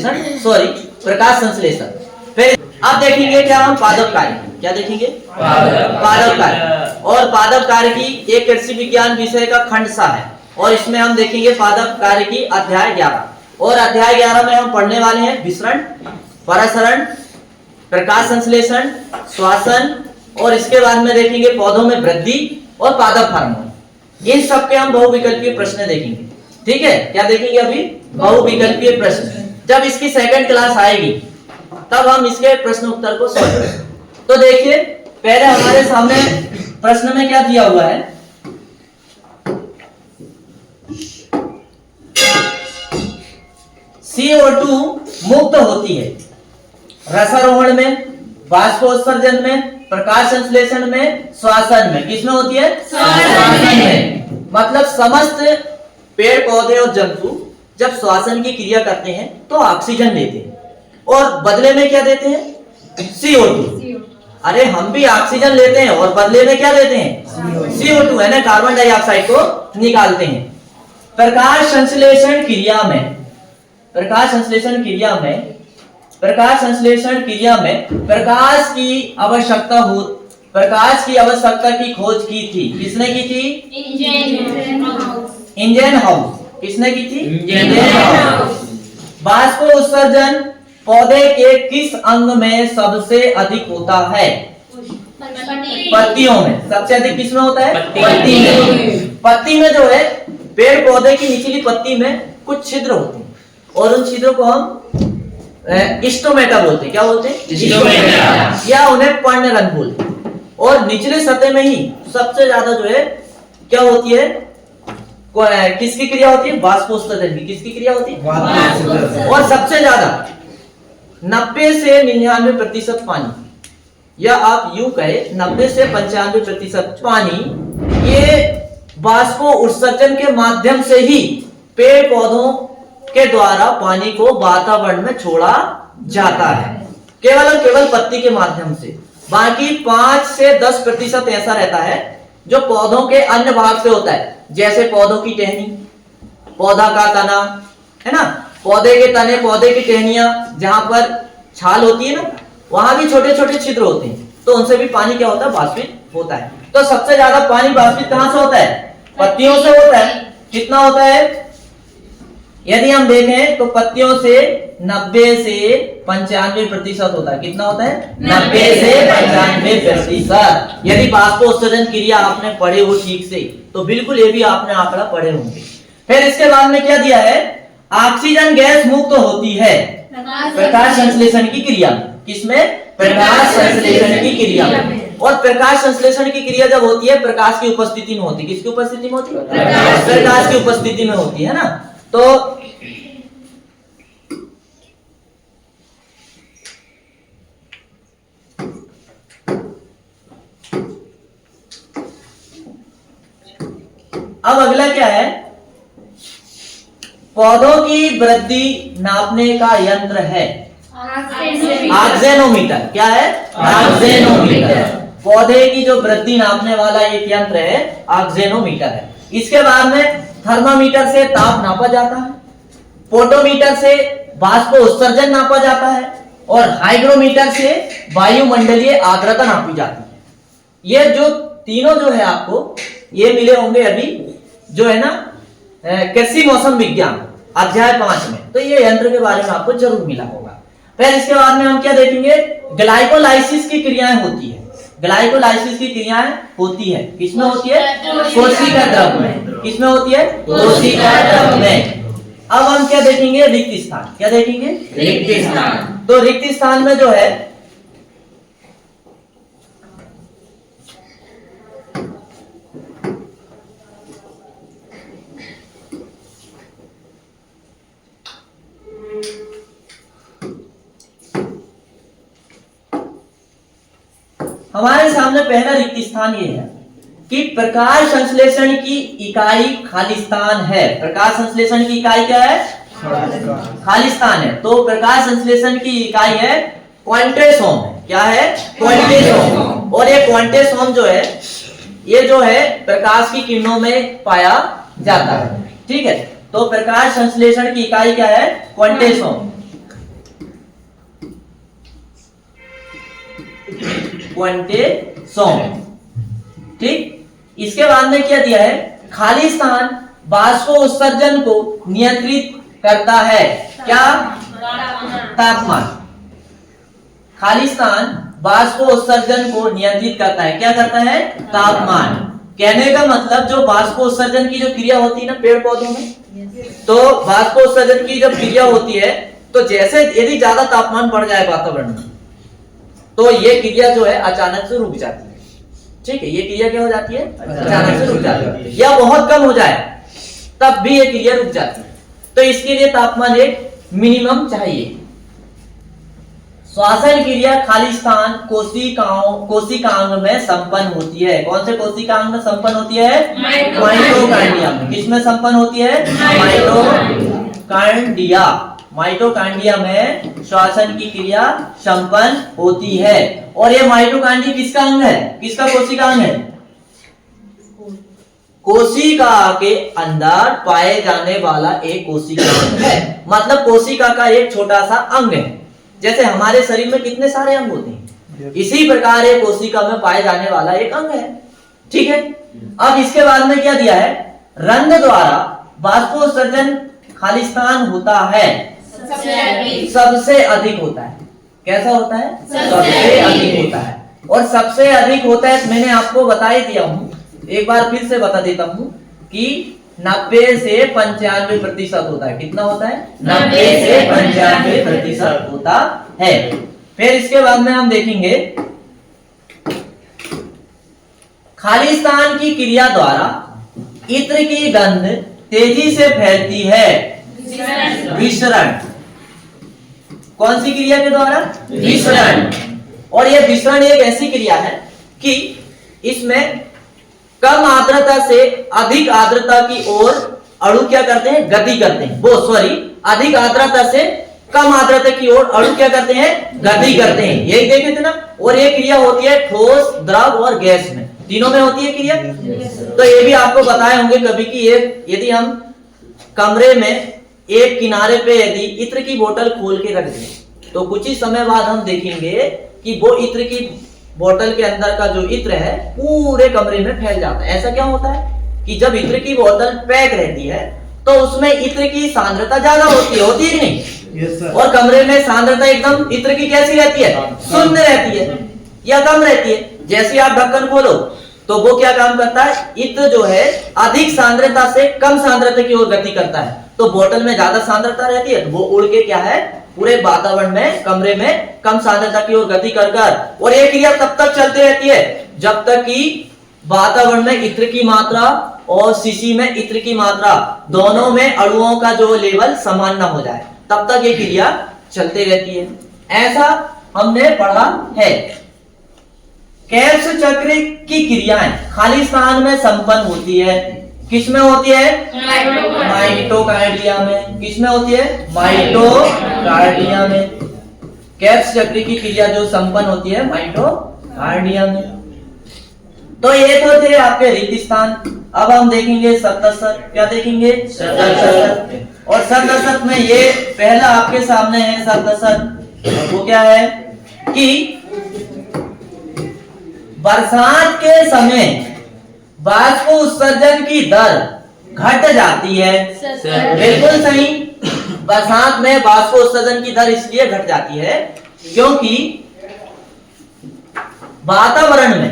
Sorry प्रकाश संश्लेषण। फिर अब देखेंगे क्या हम पादप कार्य, क्या देखेंगे पादप कार्य। और पादप कार्य की एक कृषि विज्ञान विषय का खंड सा है और इसमें हम देखेंगे पादप कार्य की अध्याय 11 और अध्याय 11 में हम पढ़ने वाले हैं विसरण, परासरण, प्रकाश संश्लेषण, श्वसन और इसके बाद में देखेंगे पौधों में वृद्धि और पादप हार्मोन। इन सब के हम बहुविकल्पीय प्रश्न देखेंगे। ठीक है, क्या देखेंगे अभी बहुविकल्पीय प्रश्न। जब इसकी सेकंड क्लास आएगी तब हम इसके प्रश्न उत्तर को सॉल्व करेंगे। तो देखिए पहले हमारे सामने प्रश्न में क्या दिया हुआ है, CO2 मुक्त होती है रसारोहण में, बाष्पोत्सर्जन में, प्रकाश संश्लेषण में, श्वसन में। किसमें होती है? श्वसन में। मतलब समस्त पेड़ पौधे और जंतु जब श्वसन की क्रिया करते हैं तो ऑक्सीजन लेते हैं और बदले में क्या देते हैं? CO2। अरे हम भी ऑक्सीजन लेते हैं और बदले में क्या देते हैं? CO2 है ना, कार्बन डाइऑक्साइड को निकालते हैं। प्रकाश संश्लेषण क्रिया में, प्रकाश संश्लेषण क्रिया में, प्रकाश संश्लेषण क्रिया में प्रकाश की आवश्यकता हो, प्रकाश की आवश्यकता की खोज की थी। किसने की थी? Engine house. किसने की थी? Engine house. बाष्प उत्सर्जन पौधे के किस अंग में सबसे अधिक होता है? पत्तियों में। सबसे अधिक किसमें होता है? पत्ती में। पत्ती में जो है पेड़ पौधे की निचली पत्ती में कुछ छिद्र होते हैं और उन छिद्रों को हम स्टोमेटा बोलते हैं। क्या बोलते हैं? स्टोमेटा। या उन्हें पर्णरंध्र बोलते हैं। और निचले सतह में ही सबसे ज्यादा जो है क्या होती है, किसकी क्रिया होती है? बाष्पोत्सर्जन की। किसकी क्रिया होती है? और सबसे ज्यादा 90 से 99% पानी, या आप यूं कहे 90 से 95% पानी ये बाष्पो उत्सर्जन के माध्यम से ही पेड़ पौधों के द्वारा पानी को वातावरण में छोड़ा जाता है, केवल और केवल पत्ती के माध्यम से। बाकी 5 से 10% ऐसा रहता है जो पौधों के अन्य भाग से होता है, जैसे पौधों की टहनी, पौधा का तना, है ना, पौधे के तने, पौधे की टहनियां जहां पर छाल होती है ना, वहां भी छोटे छोटे छिद्र होते हैं, तो उनसे भी पानी क्या होता है? वाष्पित होता है। तो सबसे ज्यादा पानी वाष्पित कहां से होता है? पत्तियों से होता है। कितना होता है? यदि हम देखें तो पत्तियों से 90 से 95% होता है। कितना होता है? 90 से 95%। यदि बाष्पोत्सर्जन क्रिया आपने पढ़े हो ठीक से तो बिल्कुल ये भी आपने आंकड़ा पढ़े होंगे। फिर इसके बाद में क्या दिया है? ऑक्सीजन गैस मुक्त होती है प्रकाश संश्लेषण की क्रिया। किसमें? प्रकाश संश्लेषण की क्रिया। और प्रकाश संश्लेषण की क्रिया जब होती है प्रकाश की उपस्थिति में होती है। किसकी उपस्थिति में होती है? प्रकाश की उपस्थिति में होती है ना। तो अब अगला क्या है? पौधों की वृद्धि नापने का यंत्र है ऑक्सेनोमीटर। क्या है? ऑक्सेनोमीटर। पौधे की जो वृद्धि नापने वाला एक यंत्र है ऑक्सेनोमीटर है। इसके बाद में थर्मामीटर से ताप नापा जाता है, पोटोमीटर से बाष्प उत्सर्जन नापा जाता है और हाइग्रोमीटर से वायुमंडलीय आर्द्रता नापी जाती है। ये जो तीनों जो है आपको ये मिले होंगे अभी जो है ना कृषि मौसम विज्ञान अध्याय 5 में, तो ये यंत्र के बारे में आपको जरूर मिला होगा। फिर इसके बाद में हम क्या देखेंगे? ग्लाइकोलाइसिस की क्रियाएं होती है। ग्लाइकोलाइसिस की क्रियाएं होती है किसमें होती है? कोशिका द्रव में। किसमें होती है? कोशिका द्रव में। अब हम क्या देखेंगे? रिक्त स्थान। क्या देखेंगे? रिक्त स्थान। तो रिक्त स्थान में जो है हमारे सामने पहला रिक्त स्थान ये है कि प्रकाश संश्लेषण की इकाई खालिस्तान है। प्रकाश संश्लेषण की इकाई क्या है? खालिस्तान है। तो प्रकाश संश्लेषण की इकाई है क्वांटेसोम। क्या है? क्वांटेसोम। और ये क्वांटेसोम जो है ये जो है प्रकाश की किरणों में पाया जाता है। ठीक है, तो प्रकाश संश्लेषण की इकाई क्या है? क्वांटेसोम। क्वेंटेसॉन। ठीक, इसके बाद में क्या दिया है, खाली स्थान वाष्प उत्सर्जन को नियंत्रित करता है। क्या? तापमान। खाली स्थान वाष्प उत्सर्जन को नियंत्रित करता है। क्या करता है? तापमान। कहने का मतलब जो वाष्प उत्सर्जन की जो क्रिया होती है ना पेड़ पौधों में, तो वाष्प उत्सर्जन की जब क्रिया होती है तो जैसे यदि ज्यादा तापमान बढ़ जाए वातावरण में तो ये क्रिया जो है अचानक से रुक जाती है। ठीक है, ये क्रिया क्या हो जाती है? अचानक से रुक जाती है। या बहुत कम हो जाए तब भी ये क्रिया रुक जाती है। तो इसके लिए तापमान एक मिनिमम चाहिए। श्वसन क्रिया खाली स्थान कोशिकांग में संपन्न होती है। कौन से कोशिकांग में संपन्न होती है? माइटोकांड्रिया में। किसमें संपन्न होती है? माइटोकांड्रिया। माइटोकांड्रिया में श्वसन की क्रिया संपन्न होती है। और ये माइटोकांड्रिया किसका अंग है? किसका कोशिकांग है? कोशिका के अंदर पाए जाने वाला एक कोशिका है। मतलब कोशिका का एक छोटा सा अंग है। जैसे हमारे शरीर में कितने सारे अंग होते हैं, इसी प्रकार एक कोशिका में पाए जाने वाला एक अंग है। ठीक है, अब इसके बाद में क्या दिया है? रंध्र द्वारा वाष्पोत्सर्जन खाली स्थान होता है सबसे अधिक होता है। कैसा होता है? सबसे अधिक होता है। और सबसे अधिक होता है, मैंने आपको बता ही दिया हूं, एक बार फिर से बता देता हूं कि 90 से 95% होता है। कितना होता है? 90 से 95% होता है। फिर इसके बाद में हम देखेंगे खाली स्थान की क्रिया द्वारा इत्र की गंध तेजी से फैलती है। विसरण। कौन सी क्रिया के द्वारा? विसरण। और यह विसरण एक ऐसी क्रिया है कि इसमें कम आर्द्रता से अधिक आर्द्रता की ओर अणु क्या करते हैं? गति करते हैं। वो सॉरी, अधिक आर्द्रता से कम आर्द्रता की ओर अणु क्या करते हैं? गति करते हैं। यही देखे थे ना। और ये क्रिया होती है ठोस, द्रव और गैस में, तीनों में होती है क्रिया। तो ये भी आपको बताए होंगे कभी कि यदि हम कमरे में एक किनारे पे यदि इत्र की बोतल खोल के रख दें तो कुछ ही समय बाद हम देखेंगे कि वो इत्र की बोतल के अंदर का जो इत्र है पूरे कमरे में फैल जाता है। ऐसा क्या होता है कि जब इत्र की बोतल पैक रहती है तो उसमें इत्र की सांद्रता ज्यादा होती है कि नहीं? yes, और कमरे में सांद्रता एकदम इत्र की कैसी रहती है? शून्य रहती है या कम रहती है। जैसे आप ढक्कन खोलो तो वो क्या काम करता है? इत्र जो है अधिक सांद्रता से कम सांद्रता की ओर गति करता है। तो बोतल में ज्यादा सांद्रता रहती है तो वो उड़ के क्या है पूरे वातावरण में, कमरे में कम सांद्रता की ओर गति कर और ये क्रिया तब तक चलती रहती है जब तक कि वातावरण में इत्र की मात्रा और शीशी में इत्र की मात्रा दोनों में अणुओं का जो लेवल समान ना हो जाए, तब तक ये क्रिया चलती रहती है। ऐसा हमने पढ़ा है। कैल्स चक्र की क्रियाएं खाली स्थान में संपन्न होती है। किसमें होती है? माइटोकांड्रिया में। किसमें होती है? माइटोकांड्रिया में। कैल्स चक्र की क्रिया जो संपन्न होती है माइटोकांड्रिया में। तो ये तो थे आपके रिक्त स्थान। अब हम देखेंगे सतसत। क्या देखेंगे? सतसत। और सतसत में ये पहला आपके सामने है सतसत। वो क्या है कि बरसात के समय वाष्प उत्सर्जन की दर घट जाती है। बिल्कुल सही। बरसात में वाष्प उत्सर्जन की दर इसलिए घट जाती है क्योंकि वातावरण में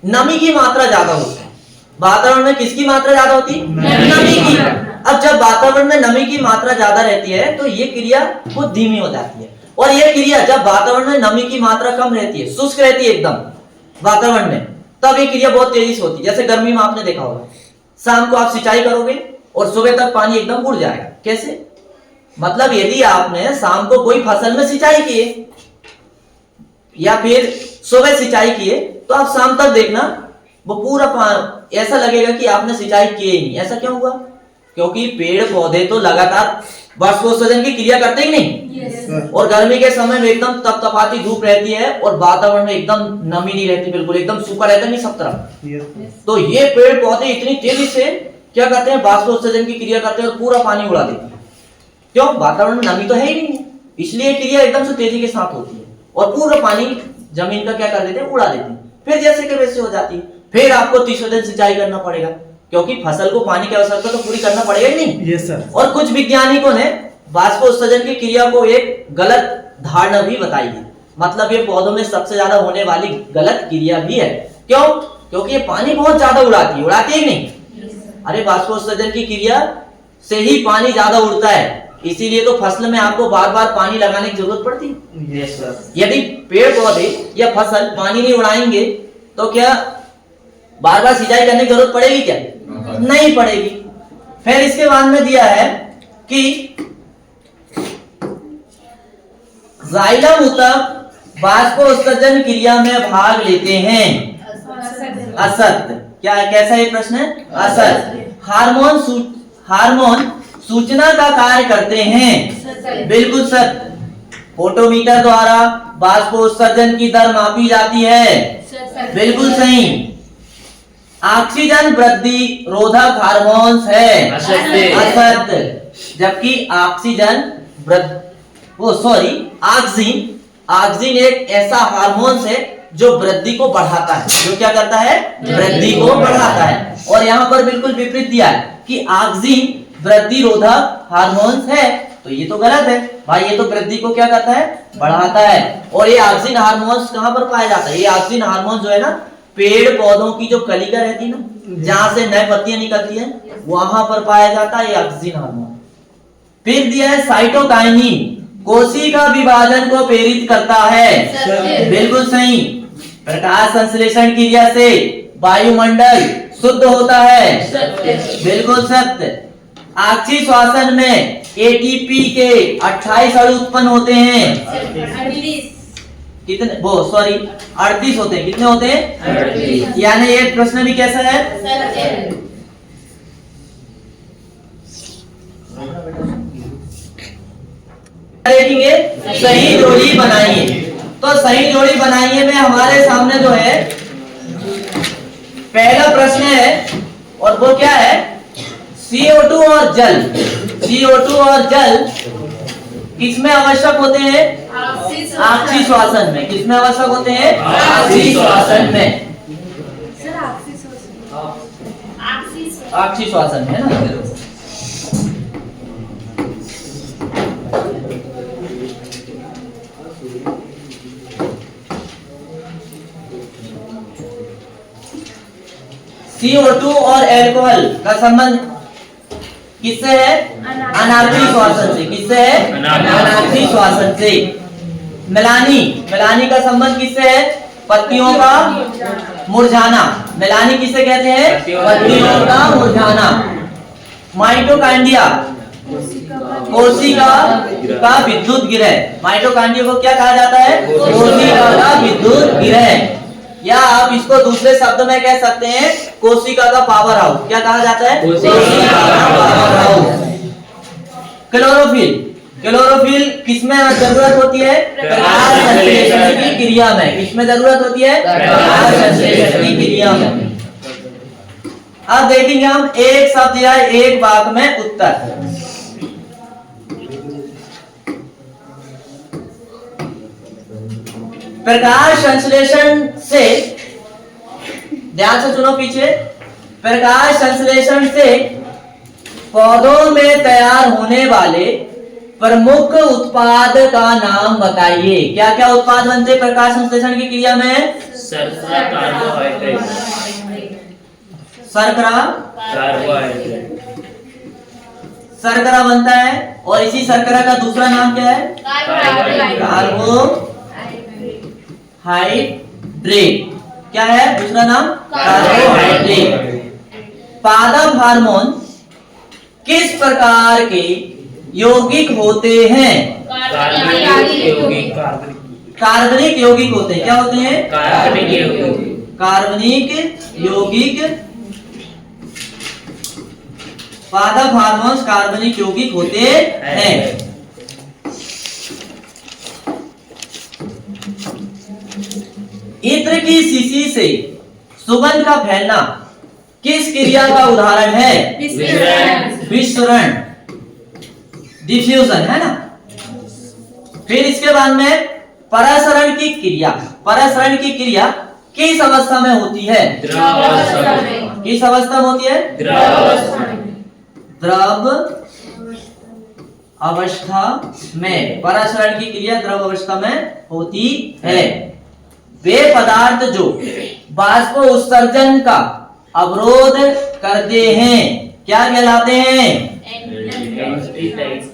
नमी की मात्रा ज्यादा होती है। वातावरण में किसकी मात्रा ज्यादा होती है? नमी की। अब जब वातावरण में नमी की मात्रा ज्यादा रहती है तो ये क्रिया बहुत धीमी हो जाती है। और ये क्रिया जब वातावरण में नमी की मात्रा कम रहती है, शुष्क रहती है एकदम वातावरण में, तब ये क्रिया बहुत तेजी से होती है। जैसे गर्मी में आपने देखा होगा, शाम को आप सिंचाई करोगे और सुबह तक पानी एकदम उड़ जाएगा। कैसे? मतलब यदि आपने शाम को कोई फसल में सिंचाई की है या फिर सुबह सिंचाई की है तो आप शाम तक देखना वो पूरा ऐसा लगेगा कि आपने सिंचाई की ही नहीं। ऐसा क्यों हुआ? क्योंकि पेड़ पौधे तो लगातार वाष्पोत्सर्जन की क्रिया करते ही नहीं। yes. और गर्मी के समय में एकदम तपतपाती धूप रहती है और वातावरण में एकदम नमी नहीं रहती, बिल्कुल एकदम सूखा रहता नहीं सब तरफ। yes. तो ये पेड़ पौधे इतनी तेजी से क्या करते हैं? वाष्पोत्सर्जन की क्रिया करते हैं और पूरा पानी उड़ा देते हैं। क्यों? वातावरण में नमी तो है ही नहीं, इसलिए क्रिया एकदम से तेजी के साथ होती है और पूरा पानी जमीन का क्या कर देते हैं, उड़ा देते हैं, फिर जैसे के वैसे हो जाती है। फिर आपको 30 दिन सिंचाई करना पड़ेगा, क्योंकि फसल को पानी की आवश्यकता तो पूरी करना पड़ेगा ही नहीं। Yes sir. और कुछ वैज्ञानिकों ने बाष्पोत्सर्जन की क्रिया को एक गलत धारणा भी बताई है, मतलब ये पौधों में सबसे ज्यादा होने वाली गलत क्रिया भी है। क्यों? क्योंकि ये पानी बहुत ज्यादा उड़ाती है नहीं। अरे बाष्पोत्सर्जन की क्रिया से ही पानी ज्यादा उड़ता है, इसीलिए तो फसल में आपको बार बार पानी लगाने की जरूरत पड़ती है। Yes sir. यदि पेड़ पौधे या फसल पानी नहीं उड़ाएंगे तो क्या बार बार सिंचाई करने की जरूरत पड़ेगी क्या? नहीं पड़ेगी। फिर इसके बाद में दिया है कि जाइलम ऊतक बाष्पोत्सर्जन क्रिया में भाग लेते हैं। असत्य। क्या है, कैसा ये प्रश्न है? असत्य। हार्मोन सूचना का कार्य करते हैं। बिल्कुल सत्य। फोटोमीटर द्वारा बाष्पोत्सर्जन की दर मापी जाती है। बिल्कुल सही। ऑक्सीजन वृद्धि रोधक हार्मोन्स है। असत्य। जबकि ऑक्सीजन एक ऐसा हार्मोन्स है जो वृद्धि को बढ़ाता है। जो क्या करता है? वृद्धि को बढ़ाता है। और यहाँ पर बिल्कुल विपरीत दिया है कि ऑक्सीजन वृद्धि रोधक हार्मोन्स है, तो ये तो गलत है भाई। ये तो वृद्धि को क्या करता है? बढ़ाता है। और ये ऑक्सीजन हार्मोन्स कहाँ पर पाया जाता है? ये ऑक्सीजन हार्मोन जो है ना, पेड़ पौधों की जो कलिका रहती है ना, जहां से नए पत्तियां निकलती है, वहां पर पाया जाता है ये ऑक्सीजन हार्मोन। फिर दिया है साइटोकाइनिन कोशिका विभाजन को प्रेरित करता है। बिल्कुल सही। प्रकाश संश्लेषण क्रिया से वायुमंडल शुद्ध होता है। बिल्कुल सत्य। ऑक्सी श्वसन में एटीपी के 28 अणु उत्पन्न होते हैं। कितने? 38 होते हैं। कितने होते हैं? यानी एक प्रश्न भी कैसा है? देखेंगे सही जोड़ी बनाइए। तो सही जोड़ी बनाइए में हमारे सामने जो है पहला प्रश्न है, और वो क्या है? CO2 और जल। CO2 और जल किसमें आवश्यक होते हैं? ऑक्सी श्वसन में। किसमें आवश्यक होते हैं? ऑक्सी श्वसन में। ऑक्सी श्वसन है ना। CO2 और अल्कोहल का संबंध किससे है? अनार्की श्वसन से। किससे है? अनार्की श्वसन से। मेलानी का संबंध किससे है? पत्तियों का मुरझाना। मेलानी किसे कहते हैं? पत्तियों का मुरझाना। माइटोकांड्रिया कोशिका का विद्युत गिरह। माइटोकांड्रिया को क्या कहा जाता है? कोशिका का विद्युत गिरह, या आप इसको दूसरे शब्द में कह सकते हैं कोशिका का पावर हाउस। क्या कहा जाता है? कोशिका का पावर हाउस। क्लोरोफिल किसमें जरूरत होती है? प्रकाश संश्लेषण की क्रिया में। किसमें जरूरत होती है? प्रकाश संश्लेषण की क्रिया में। अब देखेंगे हम एक शब्द या एक वाक्य में उत्तर। प्रकाश संश्लेषण से, ध्यान से सुनो पीछे, प्रकाश संश्लेषण से पौधों में तैयार होने वाले प्रमुख उत्पाद का नाम बताइए। क्या क्या उत्पाद बनते हैं प्रकाश संश्लेषण की क्रिया में? शर्करा, कार्बोहाइड्रेट। शर्करा बनता है, और इसी शर्करा का दूसरा नाम क्या है? कार्बोहाइड्रेट। क्या है दूसरा नाम? कार्बोहाइड्रेट। पादप हार्मोन किस प्रकार के यौगिक होते हैं? कार्बनिक यौगिक होते हैं। क्या होते हैं? कार्बनिक यौगिक। पादप हार्मोन्स कार्बनिक यौगिक होते हैं। इत्र की शीशी से सुगंध का फैलना किस क्रिया का उदाहरण है? विसरण, डिफ्यूजन है ना। फिर इसके बाद में परासरण की क्रिया किस अवस्था में होती है? द्रवावस्था में। किस अवस्था में होती है? द्रवावस्था में। द्रव अवस्था में परासरण की क्रिया द्रव अवस्था में होती है। वे पदार्थ जो बाष्प उत्सर्जन का अवरोध करते हैं क्या कहलाते हैं?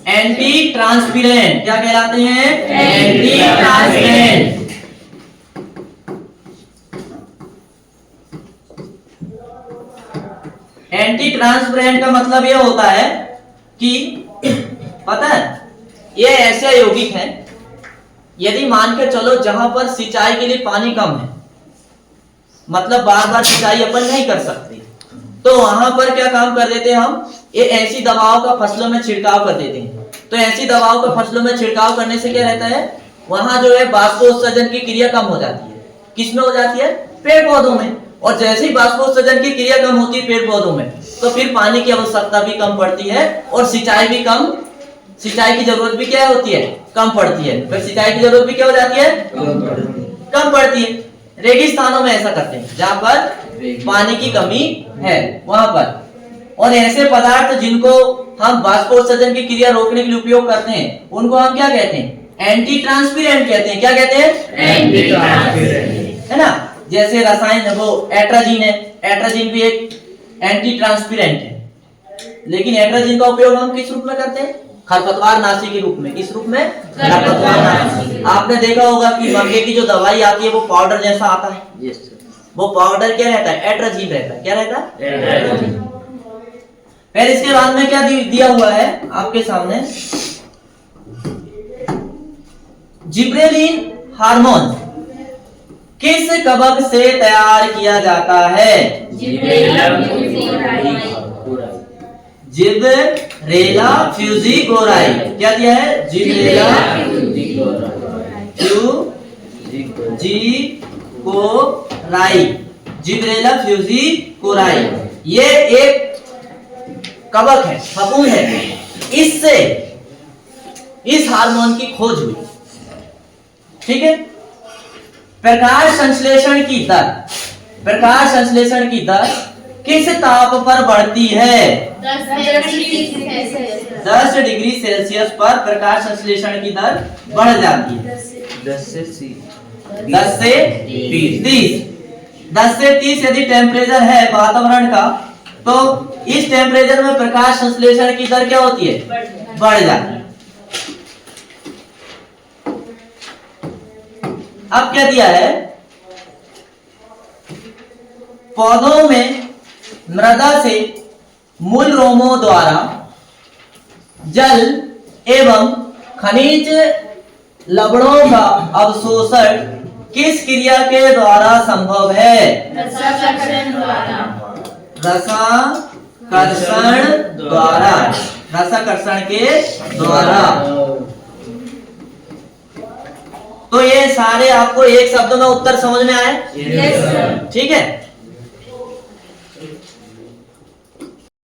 Anti transparent. क्या कहलाते हैं? Anti transparent. एंटी ट्रांसपेरेंट का मतलब यह होता है कि पता है ये ऐसे यौगिक हैं, यदि मान के चलो जहां पर सिंचाई के लिए पानी कम है, मतलब बार बार सिंचाई अपन नहीं कर सकते, तो वहां पर क्या काम कर देते हैं हम, ये ऐसी दवाओं का फसलों में छिड़काव कर देते हैं। तो ऐसी दवाओं का फसलों में छिड़काव करने से क्या रहता है, वहां जो है बाष्पोत्सर्जन की क्रिया कम हो जाती है। किसमें हो जाती है? पेड़ पौधों में। और जैसे ही बाष्पोत्सर्जन की क्रिया कम होती है पेड़ पौधों में, तो फिर पानी की आवश्यकता भी कम पड़ती है और सिंचाई की जरूरत भी क्या होती है? कम पड़ती है। फिर सिंचाई की जरूरत भी क्या हो जाती है? कम पड़ती है। रेगिस्तानों में ऐसा करते हैं जहां पर पानी की कमी है वहां पर। और ऐसे पदार्थ जिनको हम बाष्पोत्सर्जन की क्रिया रोकने के लिए उपयोग करते हैं उनको हम क्या कहते हैं? एंटी ट्रांसपेरेंट कहते हैं। क्या कहते हैं? Anti transparent. है ना। जैसे रसायन वो एट्राजीन है, एट्राजीन भी एक एंटी ट्रांसपेरेंट है, लेकिन एट्राजीन का उपयोग हम किस रूप में करते हैं? खरपतवार नाशी के रूप में। किस रूप में? खरपतवार नाशी। आपने देखा होगा कि मक्के की जो दवाई आती है वो पाउडर जैसा आता है। वो पाउडर क्या रहता है? एट्राजीन रहता है। क्या रहता है? फिर इसके बाद में क्या दिया हुआ है आपके सामने? जिब्रेलिन हार्मोन किस कवक से तैयार किया जाता है? जिब्रेला फ्यूजिकोराई। क्या दिया है? जिब्रेला फ्यूजिकोराई। जिब्रेला फ्यूजिकोराई ये एक कवक है, फफूंद है। इससे इस हार्मोन की खोज हुई। ठीक है। प्रकाश संश्लेषण की दर किस ताप पर बढ़ती है? 10 डिग्री सेल्सियस पर प्रकाश संश्लेषण की दर बढ़ जाती है। 10 से 30 यदि टेम्परेचर है वातावरण का, तो इस टेम्परेचर में प्रकाश संश्लेषण की दर क्या होती है? बढ़ जाती है। अब क्या दिया है? पौधों में मृदा से मूल रोमों द्वारा जल एवं खनिज लवणों का अवशोषण किस क्रिया के द्वारा संभव है? रसाकर्षण द्वारा। रसाकर्षण के द्वारा। तो ये सारे आपको एक शब्द में उत्तर समझ में आए? ठीक है।